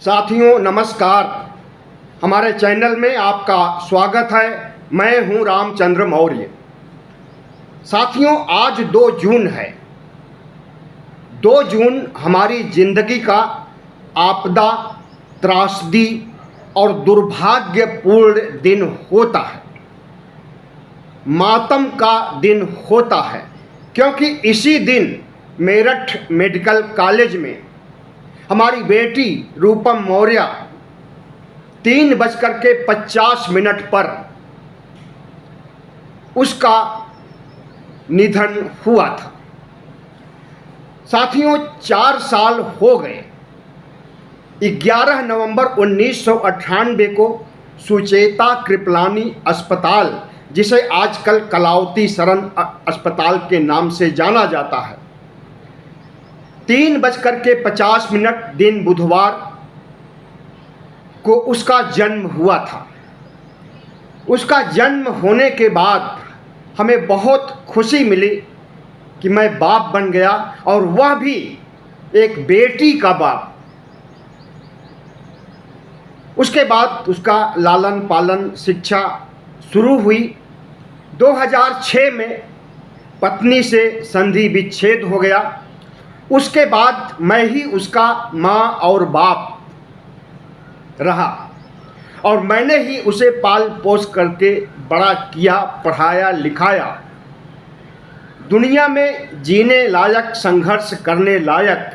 साथियों नमस्कार। हमारे चैनल में आपका स्वागत है। मैं हूं रामचंद्र मौर्य। साथियों आज 2 जून है। 2 जून हमारी जिंदगी का आपदा, त्रासदी और दुर्भाग्यपूर्ण दिन होता है, मातम का दिन होता है, क्योंकि इसी दिन मेरठ मेडिकल कॉलेज में हमारी बेटी रूपम मौर्य 3:50 पर उसका निधन हुआ था। साथियों 4 साल हो गए। 11 नवंबर 1998 को सुचेता कृपलानी अस्पताल, जिसे आजकल कलावती शरण अस्पताल के नाम से जाना जाता है, 3:50 दिन बुधवार को उसका जन्म हुआ था। उसका जन्म होने के बाद हमें बहुत खुशी मिली कि मैं बाप बन गया, और वह भी एक बेटी का बाप। उसके बाद उसका लालन पालन शिक्षा शुरू हुई। 2006 में पत्नी से संधि विच्छेद हो गया। उसके बाद मैं ही उसका माँ और बाप रहा, और मैंने ही उसे पाल पोस करके बड़ा किया, पढ़ाया लिखाया। दुनिया में जीने लायक, संघर्ष करने लायक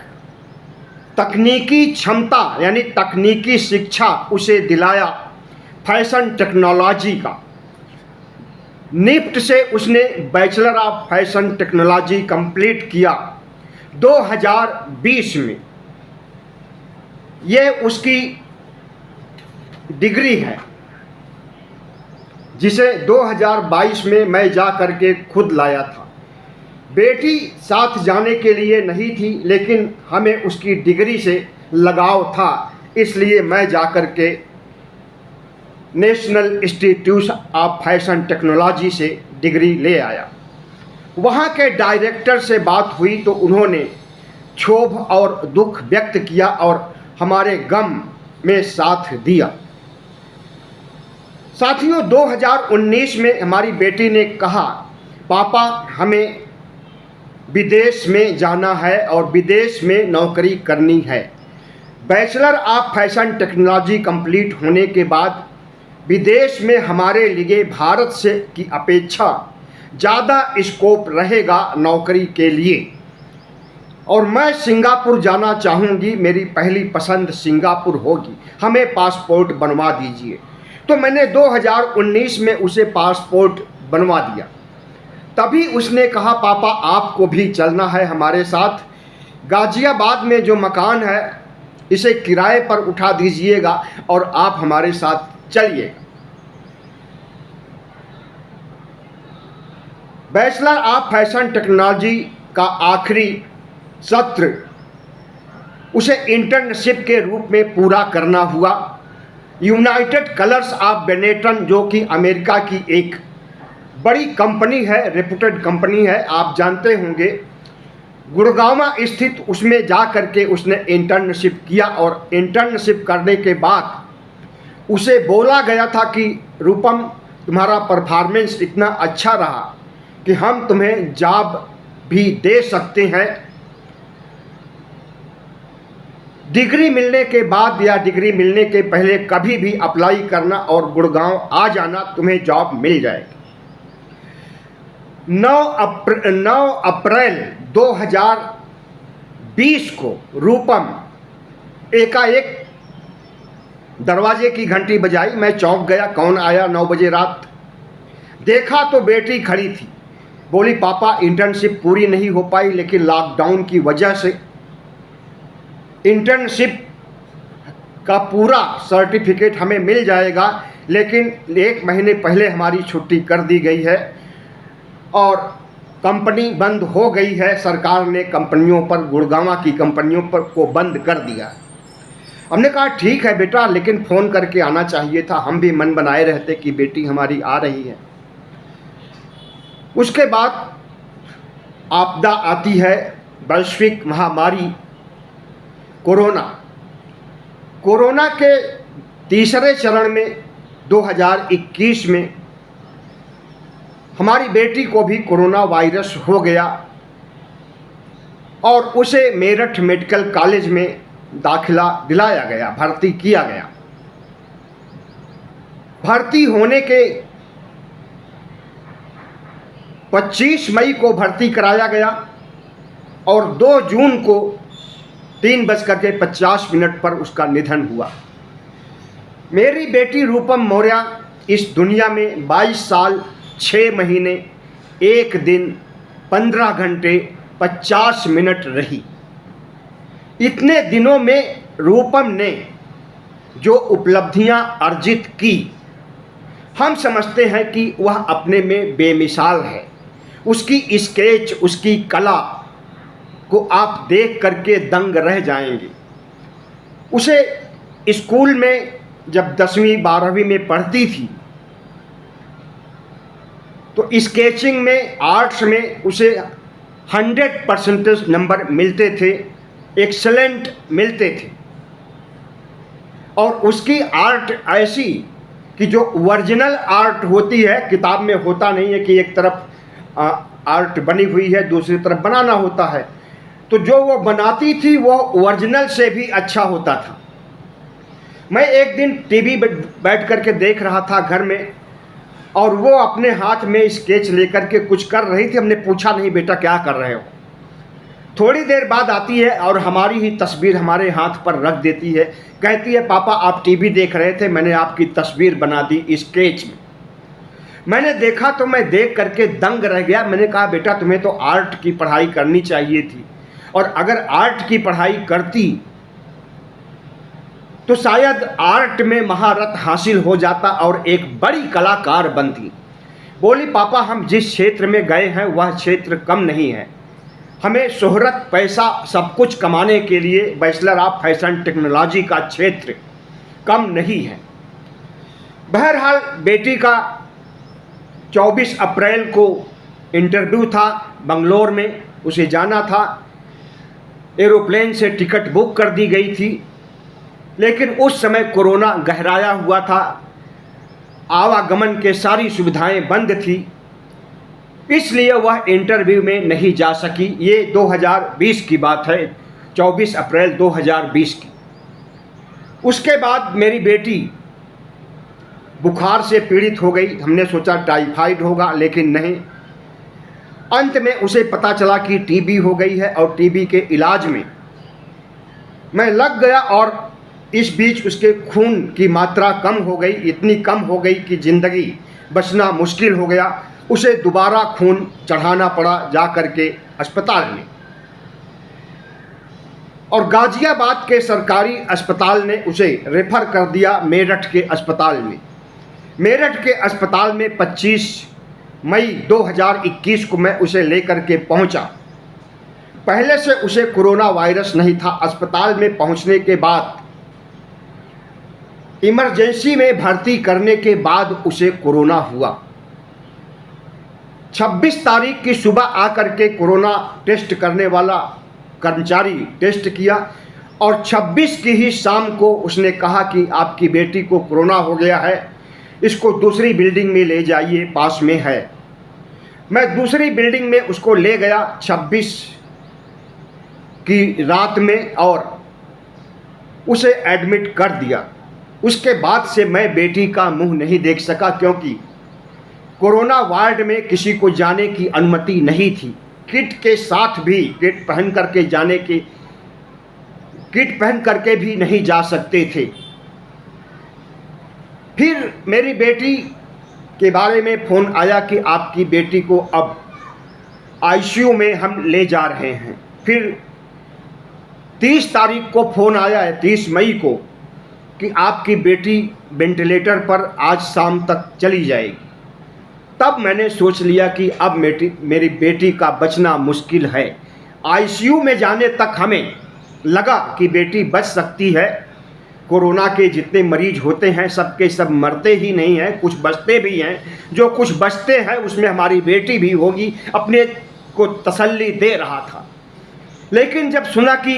तकनीकी क्षमता यानी तकनीकी शिक्षा उसे दिलाया। फैशन टेक्नोलॉजी का निफ्ट से उसने bachelor of fashion technology complete किया 2020 में। यह उसकी डिग्री है, जिसे 2022 में मैं जा कर के खुद लाया था। बेटी साथ जाने के लिए नहीं थी, लेकिन हमें उसकी डिग्री से लगाव था, इसलिए मैं जा कर के national institute of fashion technology से डिग्री ले आया। वहाँ के डायरेक्टर से बात हुई तो उन्होंने क्षोभ और दुख व्यक्त किया और हमारे गम में साथ दिया। साथियों 2019 में हमारी बेटी ने कहा, पापा हमें विदेश में जाना है और विदेश में नौकरी करनी है। Bachelor of fashion technology complete होने के बाद विदेश में हमारे लिए भारत से की अपेक्षा ज़्यादा स्कोप रहेगा नौकरी के लिए, और मैं सिंगापुर जाना चाहूँगी। मेरी पहली पसंद सिंगापुर होगी। हमें पासपोर्ट बनवा दीजिए। तो मैंने 2019 में उसे पासपोर्ट बनवा दिया। तभी उसने कहा, पापा आपको भी चलना है हमारे साथ। गाजियाबाद में जो मकान है इसे किराए पर उठा दीजिएगा और आप हमारे साथ चलिए। बैचलर ऑफ फैशन टेक्नोलॉजी का आखिरी सत्र उसे इंटर्नशिप के रूप में पूरा करना हुआ। यूनाइटेड कलर्स ऑफ बेनेटन, जो कि अमेरिका की एक बड़ी कंपनी है, रेप्यूटेड कंपनी है, आप जानते होंगे, गुड़गांव स्थित, उसमें जा कर के उसने इंटर्नशिप किया। और इंटर्नशिप करने के बाद उसे बोला गया था कि रूपम तुम्हारा परफॉर्मेंस इतना अच्छा रहा कि हम तुम्हें जॉब भी दे सकते हैं। डिग्री मिलने के बाद या डिग्री मिलने के पहले कभी भी अप्लाई करना और गुड़गांव आ जाना, तुम्हें जॉब मिल जाएगी। 9 अप्रैल 2020 को रूपम एकाएक दरवाजे की घंटी बजाई। मैं चौंक गया, कौन आया 9 बजे रात। देखा तो बेटी खड़ी थी। बोली, पापा इंटर्नशिप पूरी नहीं हो पाई, लेकिन लॉकडाउन की वजह से इंटर्नशिप का पूरा सर्टिफिकेट हमें मिल जाएगा, लेकिन 1 महीने पहले हमारी छुट्टी कर दी गई है और कंपनी बंद हो गई है। सरकार ने कंपनियों पर, गुड़गांव की कंपनियों पर को बंद कर दिया। हमने कहा ठीक है बेटा, लेकिन फ़ोन करके आना चाहिए था, हम भी मन बनाए रहते कि बेटी हमारी आ रही है। उसके बाद आपदा आती है, वैश्विक महामारी कोरोना। कोरोना के तीसरे चरण में 2021 में हमारी बेटी को भी कोरोना वायरस हो गया और उसे मेरठ मेडिकल कॉलेज में दाखिला दिलाया गया, भर्ती किया गया। भर्ती होने के 25 मई को भर्ती कराया गया और 2 जून को 3:50 पर उसका निधन हुआ। मेरी बेटी रूपम मौर्य इस दुनिया में 22 साल 6 महीने 1 दिन 15 घंटे 50 मिनट रही। इतने दिनों में रूपम ने जो उपलब्धियां अर्जित की, हम समझते हैं कि वह अपने में बेमिसाल है। उसकी स्केच, उसकी कला को आप देख करके दंग रह जाएंगे। उसे स्कूल में जब 10वीं 12वीं में पढ़ती थी तो स्केचिंग में, आर्ट्स में उसे 100% नंबर मिलते थे, एक्सेलेंट मिलते थे। और उसकी आर्ट ऐसी कि जो ओरिजिनल आर्ट होती है, किताब में होता नहीं है कि एक तरफ आर्ट बनी हुई है दूसरी तरफ बनाना होता है, तो जो वो बनाती थी वो ओरिजिनल से भी अच्छा होता था। मैं एक दिन टीवी बैठ करके देख रहा था घर में और वो अपने हाथ में स्केच लेकर के कुछ कर रही थी। हमने पूछा, नहीं बेटा क्या कर रहे हो? थोड़ी देर बाद आती है और हमारी ही तस्वीर हमारे हाथ पर रख देती है। कहती है, पापा आप टीवी देख रहे थे, मैंने आपकी तस्वीर बना दी स्केच में। मैंने देखा तो मैं देख करके दंग रह गया। मैंने कहा, बेटा तुम्हें तो आर्ट की पढ़ाई करनी चाहिए थी, और अगर आर्ट की पढ़ाई करती तो शायद आर्ट में महारत हासिल हो जाता और एक बड़ी कलाकार बनती। बोली, पापा हम जिस क्षेत्र में गए हैं वह क्षेत्र कम नहीं है। हमें शोहरत, पैसा सब कुछ कमाने के लिए बैचलर ऑफ फैशन टेक्नोलॉजी का क्षेत्र कम नहीं है। बहरहाल बेटी का 24 अप्रैल को इंटरव्यू था बंगलोर में, उसे जाना था। एरोप्लेन से टिकट बुक कर दी गई थी, लेकिन उस समय कोरोना गहराया हुआ था, आवागमन के सारी सुविधाएं बंद थी, इसलिए वह इंटरव्यू में नहीं जा सकी। ये 2020 की बात है, 24 अप्रैल 2020 की। उसके बाद मेरी बेटी बुखार से पीड़ित हो गई। हमने सोचा टाइफाइड होगा, लेकिन नहीं। अंत में उसे पता चला कि टीबी हो गई है और टीबी के इलाज में मैं लग गया और इस बीच उसके खून की मात्रा कम हो गई, इतनी कम हो गई कि ज़िंदगी बचना मुश्किल हो गया। उसे दोबारा खून चढ़ाना पड़ा जा कर के अस्पताल में, और गाजियाबाद के सरकारी अस्पताल ने उसे रेफर कर दिया मेरठ के अस्पताल में। मेरठ के अस्पताल में 25 मई 2021 को मैं उसे लेकर के पहुंचा। पहले से उसे कोरोना वायरस नहीं था। अस्पताल में पहुंचने के बाद इमरजेंसी में भर्ती करने के बाद उसे कोरोना हुआ। 26 तारीख की सुबह आकर के कोरोना टेस्ट करने वाला कर्मचारी टेस्ट किया और 26 की ही शाम को उसने कहा कि आपकी बेटी को कोरोना हो गया है, इसको दूसरी बिल्डिंग में ले जाइए, पास में है। मैं दूसरी बिल्डिंग में उसको ले गया 26 की रात में और उसे एडमिट कर दिया। उसके बाद से मैं बेटी का मुंह नहीं देख सका, क्योंकि कोरोना वार्ड में किसी को जाने की अनुमति नहीं थी। किट के साथ भी, किट पहन करके भी नहीं जा सकते थे। फिर मेरी बेटी के बारे में फ़ोन आया कि आपकी बेटी को अब आईसीयू में हम ले जा रहे हैं। फिर 30 तारीख को फ़ोन आया है, 30 मई को, कि आपकी बेटी वेंटिलेटर पर आज शाम तक चली जाएगी। तब मैंने सोच लिया कि अब मेरी बेटी का बचना मुश्किल है। आईसीयू में जाने तक हमें लगा कि बेटी बच सकती है। कोरोना के जितने मरीज होते हैं सबके सब मरते ही नहीं हैं, कुछ बचते भी हैं। जो कुछ बचते हैं उसमें हमारी बेटी भी होगी, अपने को तसल्ली दे रहा था। लेकिन जब सुना कि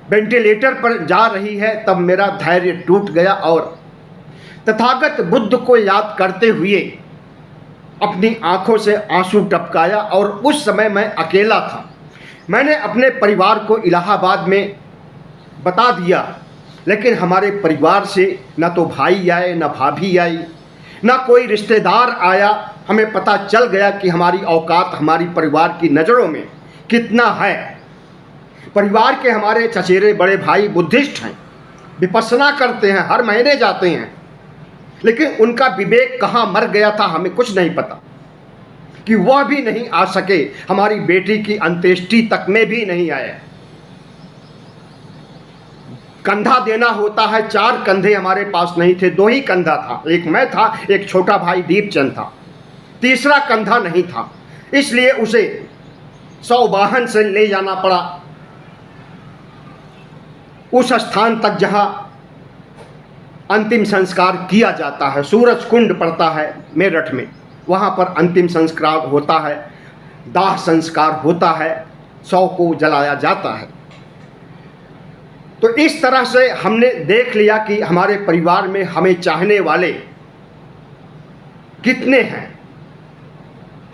वेंटिलेटर पर जा रही है, तब मेरा धैर्य टूट गया और तथागत बुद्ध को याद करते हुए अपनी आंखों से आंसू टपकाया। और उस समय मैं अकेला था। मैंने अपने परिवार को इलाहाबाद में बता दिया, लेकिन हमारे परिवार से न तो भाई आए, न भाभी आई, न कोई रिश्तेदार आया। हमें पता चल गया कि हमारी औकात हमारी परिवार की नज़रों में कितना है। परिवार के हमारे चचेरे बड़े भाई बुद्धिस्ट हैं, विपश्यना करते हैं, हर महीने जाते हैं, लेकिन उनका विवेक कहाँ मर गया था हमें कुछ नहीं पता, कि वह भी नहीं आ सके। हमारी बेटी की अंत्येष्टि तक में भी नहीं आए। कंधा देना होता है, 4 कंधे हमारे पास नहीं थे, 2 ही कंधा था। एक मैं था, एक छोटा भाई दीपचंद था, तीसरा कंधा नहीं था। इसलिए उसे 100 वाहन से ले जाना पड़ा उस स्थान तक जहां अंतिम संस्कार किया जाता है। सूरज कुंड पड़ता है मेरठ में, वहां पर अंतिम संस्कार होता है, दाह संस्कार होता है, 100 को जलाया जाता है। तो इस तरह से हमने देख लिया कि हमारे परिवार में हमें चाहने वाले कितने हैं।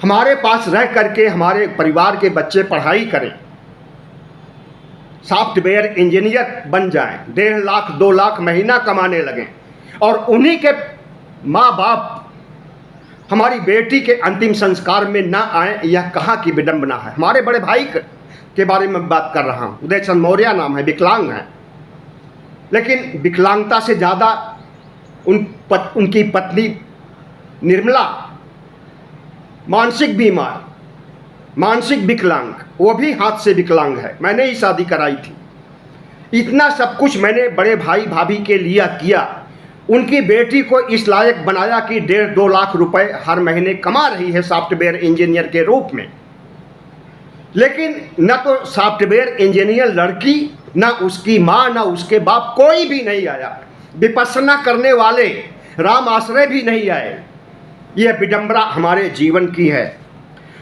हमारे पास रह करके हमारे परिवार के बच्चे पढ़ाई करें, सॉफ्टवेयर इंजीनियर बन जाएं, 1.5 लाख 2 लाख महीना कमाने लगें, और उन्हीं के माँ बाप हमारी बेटी के अंतिम संस्कार में ना आए, यह कहाँ की विडंबना है। हमारे बड़े भाई के बारे में बात कर रहा हूँ, उदय चंद मौर्य नाम है, विकलांग है, लेकिन विकलांगता से ज़्यादा उनकी पत्नी निर्मला मानसिक बीमार, मानसिक विकलांग, वो भी हाथ से विकलांग है। मैंने ही शादी कराई थी। इतना सब कुछ मैंने बड़े भाई भाभी के लिए किया। उनकी बेटी को इस लायक बनाया कि 1.5-2 लाख रुपए हर महीने कमा रही है सॉफ्टवेयर इंजीनियर के रूप में। लेकिन न तो सॉफ्टवेयर इंजीनियर लड़की, न उसकी माँ, न उसके बाप, कोई भी नहीं आया। विपश्यना करने वाले राम आश्रय भी नहीं आए। यह विडंबना हमारे जीवन की है।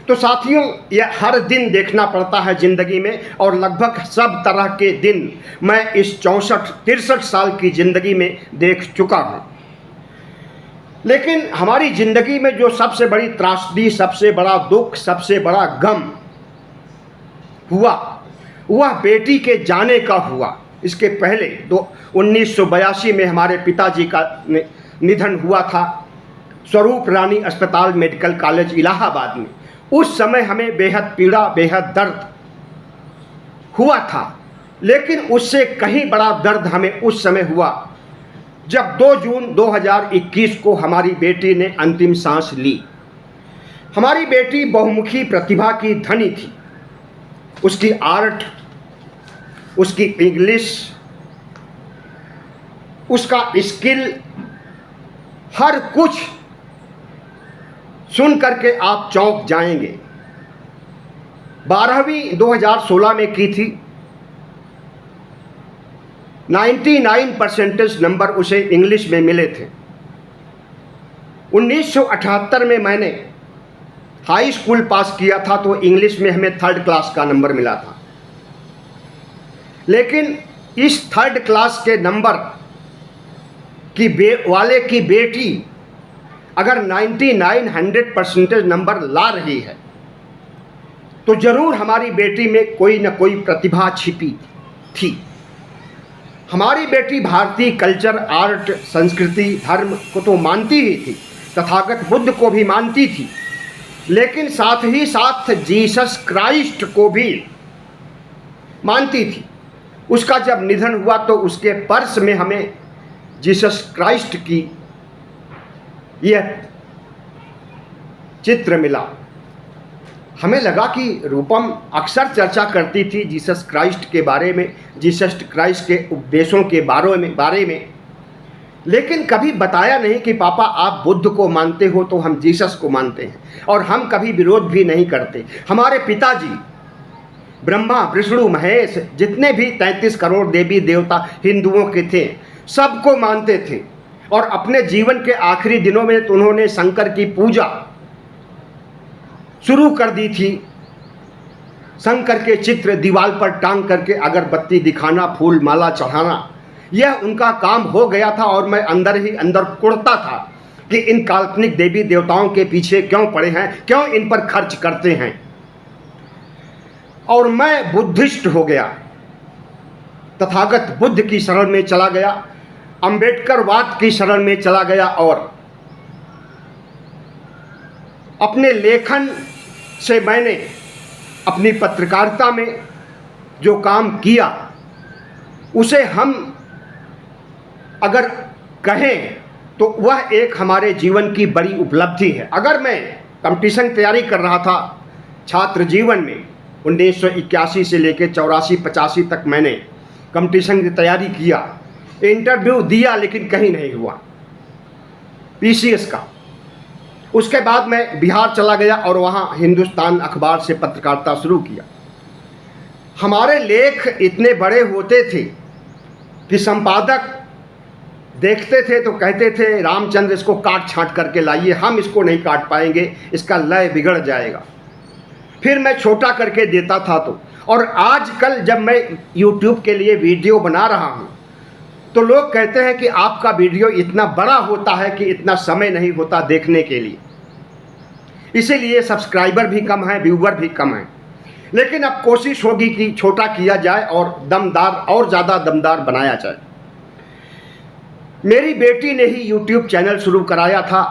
तो साथियों, यह हर दिन देखना पड़ता है ज़िंदगी में, और लगभग सब तरह के दिन मैं इस 64-63 साल की ज़िंदगी में देख चुका हूँ। लेकिन हमारी ज़िंदगी में जो सबसे बड़ी त्रासदी, सबसे बड़ा दुख, सबसे बड़ा गम हुआ, वह बेटी के जाने का हुआ। इसके पहले 1982 में हमारे पिताजी का निधन हुआ था, स्वरूप रानी अस्पताल मेडिकल कॉलेज इलाहाबाद में। उस समय हमें बेहद पीड़ा, बेहद दर्द हुआ था, लेकिन उससे कहीं बड़ा दर्द हमें उस समय हुआ जब 2 जून 2021 को हमारी बेटी ने अंतिम सांस ली। हमारी बेटी बहुमुखी प्रतिभा की धनी थी। उसकी आर्ट, उसकी इंग्लिश, उसका स्किल, हर कुछ सुन करके आप चौंक जाएंगे। 12वीं 2016 में की थी। 99% नंबर उसे इंग्लिश में मिले थे। 1978 में मैंने हाई स्कूल पास किया था, तो इंग्लिश में हमें 3rd क्लास का नंबर मिला था। लेकिन इस 3rd क्लास के नंबर की वाले की बेटी अगर 99-100% नंबर ला रही है, तो ज़रूर हमारी बेटी में कोई न कोई प्रतिभा छिपी थी। हमारी बेटी भारतीय कल्चर, आर्ट, संस्कृति, धर्म को तो मानती ही थी, तथागत बुद्ध को भी मानती थी, लेकिन साथ ही साथ जीसस क्राइस्ट को भी मानती थी। उसका जब निधन हुआ तो उसके पर्स में हमें जीसस क्राइस्ट की यह चित्र मिला। हमें लगा कि रूपम अक्सर चर्चा करती थी जीसस क्राइस्ट के बारे में, जीसस क्राइस्ट के उपदेशों के बारे में, लेकिन कभी बताया नहीं कि पापा आप बुद्ध को मानते हो तो हम जीसस को मानते हैं, और हम कभी विरोध भी नहीं करते। हमारे पिताजी ब्रह्मा, विष्णु, महेश, जितने भी 33 करोड़ देवी देवता हिंदुओं के थे, सबको मानते थे, और अपने जीवन के आखिरी दिनों में तो उन्होंने शंकर की पूजा शुरू कर दी थी। शंकर के चित्र दीवार पर टांग करके अगरबत्ती दिखाना, फूल माला चढ़ाना, यह उनका काम हो गया था। और मैं अंदर ही अंदर कुढ़ता था कि इन काल्पनिक देवी देवताओं के पीछे क्यों पड़े हैं, क्यों इन पर खर्च करते हैं। और मैं बुद्धिस्ट हो गया, तथागत बुद्ध की शरण में चला गया, अंबेडकरवाद की शरण में चला गया और अपने लेखन से मैंने अपनी पत्रकारिता में जो काम किया उसे हम अगर कहें तो वह एक हमारे जीवन की बड़ी उपलब्धि है। अगर मैं कंपटीशन की तैयारी कर रहा था छात्र जीवन में 1981 से लेकर 84-85 तक मैंने कंपटीशन की तैयारी किया, इंटरव्यू दिया, लेकिन कहीं नहीं हुआ पीसीएस का। उसके बाद मैं बिहार चला गया और वहाँ हिंदुस्तान अखबार से पत्रकारिता शुरू किया। हमारे लेख इतने बड़े होते थे कि संपादक देखते थे तो कहते थे रामचंद्र इसको काट छांट करके लाइए, हम इसको नहीं काट पाएंगे, इसका लय बिगड़ जाएगा। फिर मैं छोटा करके देता था और आजकल जब मैं YouTube के लिए वीडियो बना रहा हूँ तो लोग कहते हैं कि आपका वीडियो इतना बड़ा होता है कि इतना समय नहीं होता देखने के लिए, इसीलिए सब्सक्राइबर भी कम है, व्यूवर भी कम है। लेकिन अब कोशिश होगी कि छोटा किया जाए और दमदार और ज़्यादा दमदार बनाया जाए। मेरी बेटी ने ही YouTube चैनल शुरू कराया था,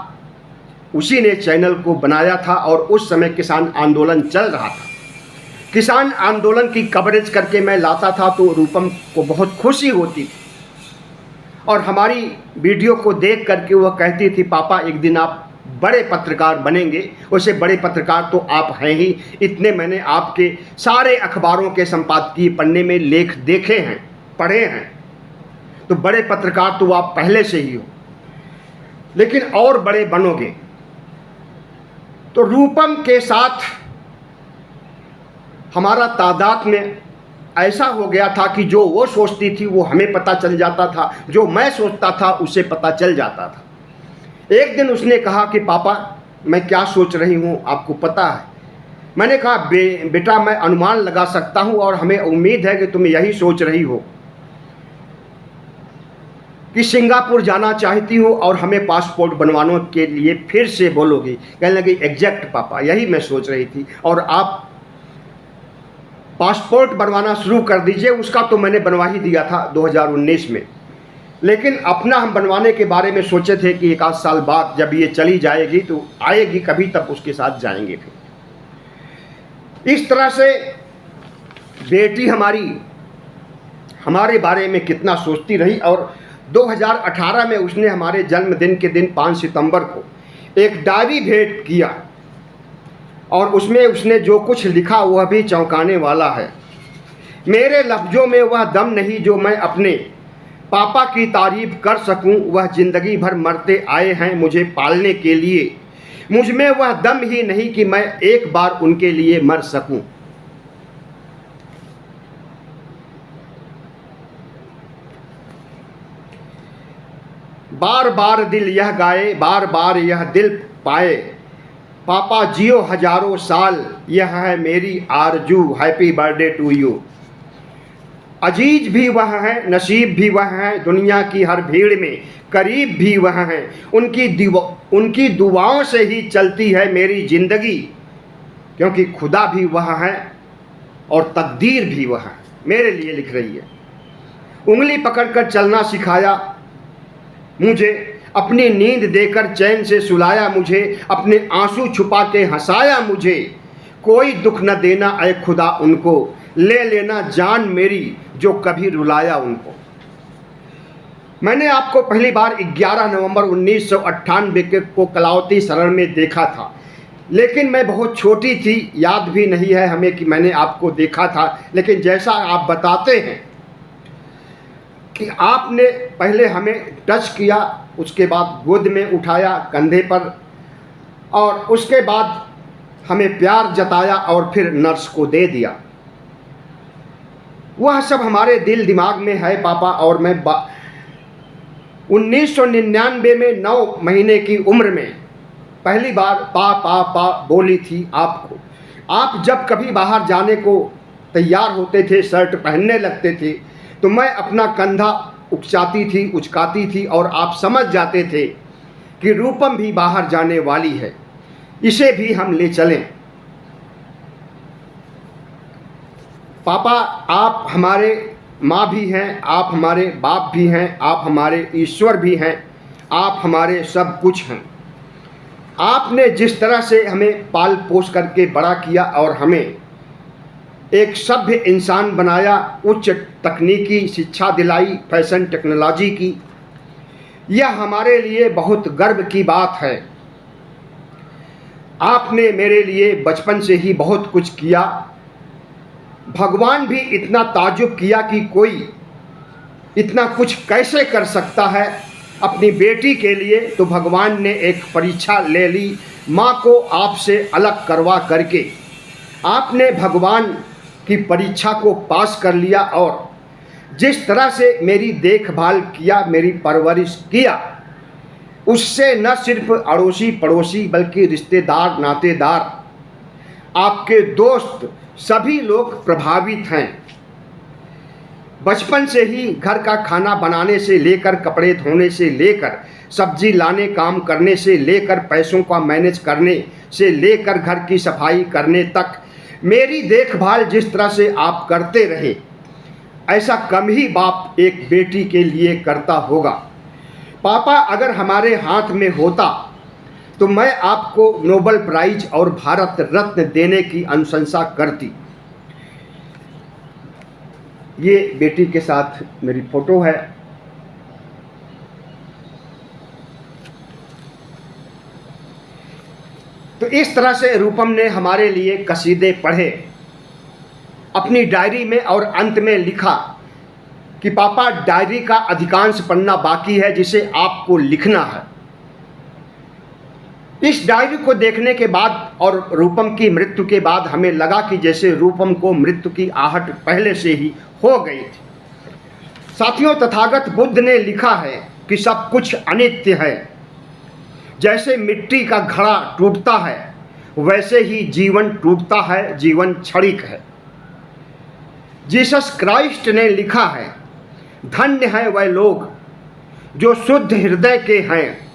उसी ने चैनल को बनाया था और उस समय किसान आंदोलन चल रहा था। किसान आंदोलन की कवरेज करके मैं लाता था तो रूपम को बहुत खुशी होती थी और हमारी वीडियो को देख करके वह कहती थी पापा एक दिन आप बड़े पत्रकार बनेंगे। वैसे बड़े पत्रकार तो आप हैं ही, इतने मैंने आपके सारे अखबारों के संपादकीय पन्ने में लेख देखे हैं, पढ़े हैं, तो बड़े पत्रकार तो आप पहले से ही हो, लेकिन और बड़े बनोगे। तो रूपम के साथ हमारा तादाद में ऐसा हो गया था कि जो वो सोचती थी वो हमें पता चल जाता था, जो मैं सोचता था उसे पता चल जाता था। एक दिन उसने कहा कि पापा मैं क्या सोच रही हूँ आपको पता है? मैंने कहा बेटा मैं अनुमान लगा सकता हूँ और हमें उम्मीद है कि तुम यही सोच रही हो कि सिंगापुर जाना चाहती हो और हमें पासपोर्ट बनवाने के लिए फिर से बोलोगी। कहने लगी एग्जैक्ट पापा यही मैं सोच रही थी और आप पासपोर्ट बनवाना शुरू कर दीजिए। उसका तो मैंने बनवा ही दिया था 2019 में, लेकिन अपना हम बनवाने के बारे में सोचे थे कि एक आध साल बाद जब ये चली जाएगी तो आएगी कभी, तब उसके साथ जाएंगे। फिर इस तरह से बेटी हमारे बारे में कितना सोचती रही और 2018 में उसने हमारे जन्मदिन के दिन 5 सितंबर को एक डायरी भेंट किया और उसमें उसने जो कुछ लिखा वह भी चौंकाने वाला है। मेरे लफ्ज़ों में वह दम नहीं जो मैं अपने पापा की तारीफ कर सकूं, वह ज़िंदगी भर मरते आए हैं मुझे पालने के लिए। मुझ में वह दम ही नहीं कि मैं एक बार उनके लिए मर सकूं। बार बार दिल यह गाए, बार बार यह दिल पाए, पापा जियो हजारों साल, यह है मेरी आरजू, हैप्पी बर्थडे टू यू। अजीज भी वह हैं, नसीब भी वह हैं, दुनिया की हर भीड़ में करीब भी वह हैं। उनकी दुआओं से ही चलती है मेरी ज़िंदगी, क्योंकि खुदा भी वह है और तकदीर भी वह है। मेरे लिए लिख रही है। उंगली पकड़कर चलना सिखाया मुझे, अपनी नींद देकर चैन से सुलाया मुझे, अपने आंसू छुपा के हंसाया मुझे। कोई दुख न देना ऐ खुदा उनको, ले लेना जान मेरी जो कभी रुलाया उनको। मैंने आपको पहली बार 11 नवंबर 1998 को कलावती शरण में देखा था, लेकिन मैं बहुत छोटी थी, याद भी नहीं है हमें कि मैंने आपको देखा था। लेकिन जैसा आप बताते हैं कि आपने पहले हमें टच किया, उसके बाद गोद में उठाया कंधे पर, और उसके बाद हमें प्यार जताया और फिर नर्स को दे दिया, वह सब हमारे दिल दिमाग में है पापा। और मैं 1999 में 9 महीने की उम्र में पहली बार पा पा पा बोली थी आपको। आप जब कभी बाहर जाने को तैयार होते थे, शर्ट पहनने लगते थे, तो मैं अपना कंधा उचकाती थी और आप समझ जाते थे कि रूपम भी बाहर जाने वाली है, इसे भी हम ले चलें। पापा, आप हमारे माँ भी हैं, आप हमारे बाप भी हैं, आप हमारे ईश्वर भी हैं, आप हमारे सब कुछ हैं। आपने जिस तरह से हमें पाल पोस करके बड़ा किया और हमें एक सभ्य इंसान बनाया, उच्च तकनीकी शिक्षा दिलाई, फैशन टेक्नोलॉजी की, यह हमारे लिए बहुत गर्व की बात है। आपने मेरे लिए बचपन से ही बहुत कुछ किया। भगवान भी इतना ताज्जुब किया कि कोई इतना कुछ कैसे कर सकता है अपनी बेटी के लिए। तो भगवान ने एक परीक्षा ले ली, माँ को आपसे अलग करवा करके आपने भगवान की परीक्षा को पास कर लिया और जिस तरह से मेरी देखभाल किया, मेरी परवरिश किया, उससे न सिर्फ अड़ोसी पड़ोसी बल्कि रिश्तेदार, नातेदार, आपके दोस्त, सभी लोग प्रभावित हैं। बचपन से ही घर का खाना बनाने से लेकर कपड़े धोने से लेकर सब्जी लाने काम करने से लेकर पैसों का मैनेज करने से लेकर घर की सफाई करने तक मेरी देखभाल जिस तरह से आप करते रहे, ऐसा कम ही बाप एक बेटी के लिए करता होगा। पापा, अगर हमारे हाथ में होता तो मैं आपको नोबेल प्राइज और भारत रत्न देने की अनुशंसा करती। ये बेटी के साथ मेरी फोटो है। तो इस तरह से रूपम ने हमारे लिए कसीदे पढ़े, अपनी डायरी में, और अंत में लिखा कि पापा, डायरी का अधिकांश पन्ना बाकी है जिसे आपको लिखना है। इस डायरी को देखने के बाद और रूपम की मृत्यु के बाद हमें लगा कि जैसे रूपम को मृत्यु की आहट पहले से ही हो गई थी। साथियों, तथागत बुद्ध ने लिखा है कि सब कुछ अनित्य है। जैसे मिट्टी का घड़ा टूटता है वैसे ही जीवन टूटता है, जीवन क्षणिक है। जीसस क्राइस्ट ने लिखा है, धन्य है वह लोग जो शुद्ध हृदय के हैं,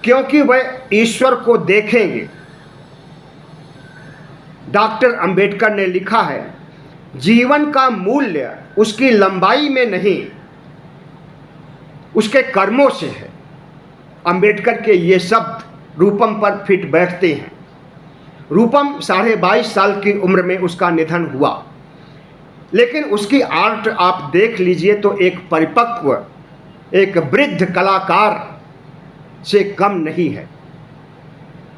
क्योंकि वह ईश्वर को देखेंगे। डॉक्टर अंबेडकर ने लिखा है, जीवन का मूल्य उसकी लंबाई में नहीं, उसके कर्मों से है। अंबेडकर के ये शब्द रूपम पर फिट बैठते हैं। रूपम 22.5 साल की उम्र में उसका निधन हुआ, लेकिन उसकी आर्ट आप देख लीजिए तो एक परिपक्व, एक वृद्ध कलाकार से कम नहीं है।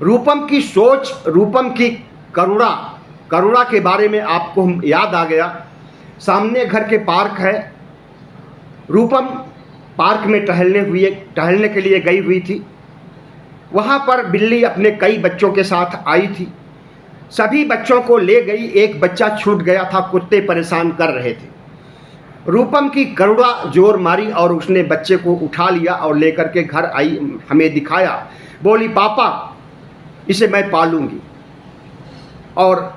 रूपम की सोच, रूपम की करुणा के बारे में आपको याद आ गया। सामने घर के पार्क है, रूपम पार्क में टहलने के लिए गई हुई थी। वहाँ पर बिल्ली अपने कई बच्चों के साथ आई थी, सभी बच्चों को ले गई। एक बच्चा छूट गया था, कुत्ते परेशान कर रहे थे। रूपम की करुणा जोर मारी और उसने बच्चे को उठा लिया और लेकर के घर आई, हमें दिखाया। बोली, पापा इसे मैं पालूंगी। और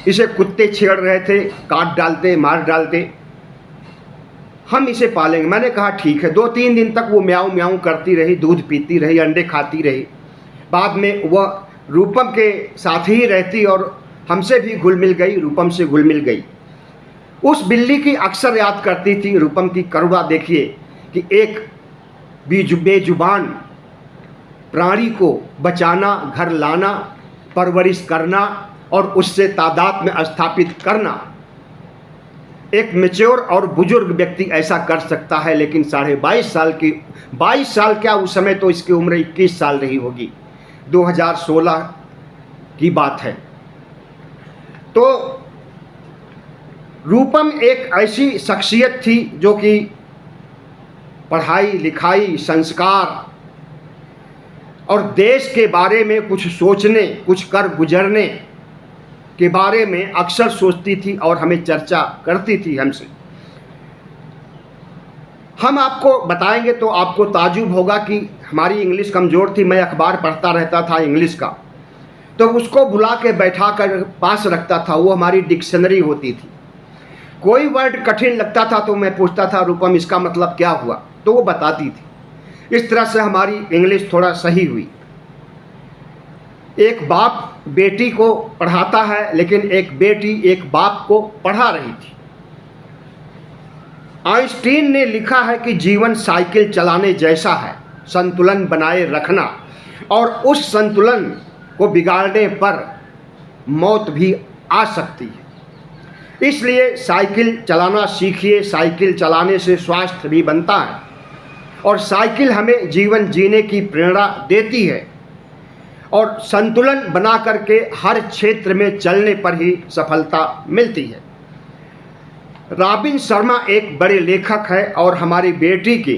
इसे कुत्ते छेड़ रहे थे, काट डालते, मार डालते, हम इसे पालेंगे। मैंने कहा ठीक है। 2-3 दिन तक वो म्याऊं म्याऊं करती रही, दूध पीती रही, अंडे खाती रही। बाद में वह रूपम के साथ ही रहती और हमसे भी घुल मिल गई, रूपम से घुल मिल गई। उस बिल्ली की अक्सर याद करती थी। रूपम की करुणा देखिए कि एक बेजुबान प्राणी को बचाना, घर लाना, परवरिश करना और उससे तादाद में स्थापित करना, एक मैच्योर और बुजुर्ग व्यक्ति ऐसा कर सकता है। लेकिन 22.5 साल की, 22 साल क्या, उस समय तो इसकी उम्र 21 साल रही होगी, 2016 की बात है। तो रूपम एक ऐसी शख्सियत थी जो कि पढ़ाई लिखाई, संस्कार और देश के बारे में कुछ सोचने, कुछ कर गुजरने के बारे में अक्सर सोचती थी और हमें चर्चा करती थी हमसे। हम आपको बताएंगे तो आपको ताज्जुब होगा कि हमारी इंग्लिश कमज़ोर थी। मैं अखबार पढ़ता रहता था इंग्लिश का, तो उसको बुला के बैठा कर पास रखता था, वो हमारी डिक्शनरी होती थी। कोई वर्ड कठिन लगता था तो मैं पूछता था, रूपम इसका मतलब क्या हुआ, तो वो बताती थी। इस तरह से हमारी इंग्लिश थोड़ा सही हुई। एक बाप बेटी को पढ़ाता है, लेकिन एक बेटी एक बाप को पढ़ा रही थी। आइंस्टीन ने लिखा है कि जीवन साइकिल चलाने जैसा है, संतुलन बनाए रखना, और उस संतुलन को बिगाड़ने पर मौत भी आ सकती है। इसलिए साइकिल चलाना सीखिए। साइकिल चलाने से स्वास्थ्य भी बनता है और साइकिल हमें जीवन जीने की प्रेरणा देती है, और संतुलन बना करके हर क्षेत्र में चलने पर ही सफलता मिलती है। रॉबिन शर्मा एक बड़े लेखक है और हमारी बेटी की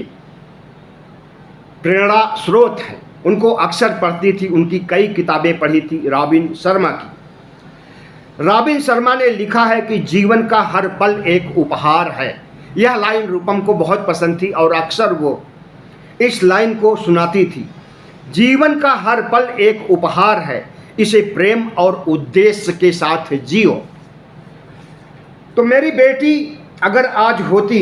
प्रेरणा स्रोत है। उनको अक्सर पढ़ती थी, उनकी कई किताबें पढ़ी थी रॉबिन शर्मा की। रॉबिन शर्मा ने लिखा है कि जीवन का हर पल एक उपहार है। यह लाइन रूपम को बहुत पसंद थी और अक्सर वो इस लाइन को सुनाती थी। जीवन का हर पल एक उपहार है, इसे प्रेम और उद्देश्य के साथ जियो। तो मेरी बेटी अगर आज होती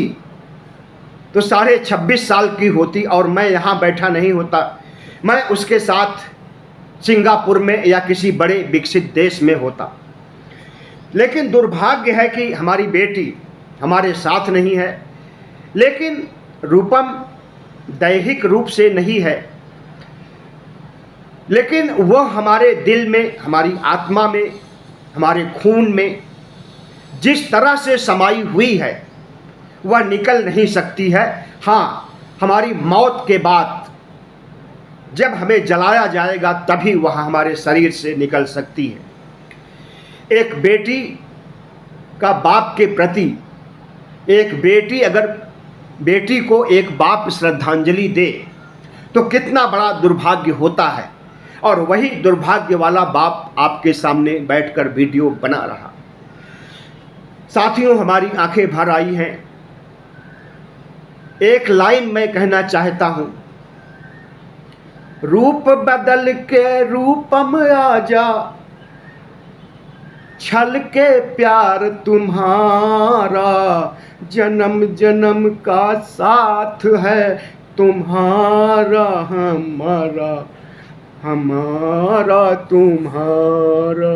तो 26.5 साल की होती और मैं यहाँ बैठा नहीं होता। मैं उसके साथ सिंगापुर में या किसी बड़े विकसित देश में होता। लेकिन दुर्भाग्य है कि हमारी बेटी हमारे साथ नहीं है। लेकिन रूपम दैहिक रूप से नहीं है, लेकिन वह हमारे दिल में, हमारी आत्मा में, हमारे खून में जिस तरह से समाई हुई है वह निकल नहीं सकती है। हाँ, हमारी मौत के बाद जब हमें जलाया जाएगा तभी वह हमारे शरीर से निकल सकती है। एक बेटी का बाप के प्रति, एक बेटी अगर बेटी को एक बाप श्रद्धांजलि दे तो कितना बड़ा दुर्भाग्य होता है, और वही दुर्भाग्य वाला बाप आपके सामने बैठकर वीडियो बना रहा। साथियों, हमारी आंखें भर आई हैं। एक लाइन मैं कहना चाहता हूं, रूप बदल के रूपम आजा, छल के प्यार तुम्हारा, जन्म जन्म का साथ है तुम्हारा हमारा, हमारा तुम्हारा।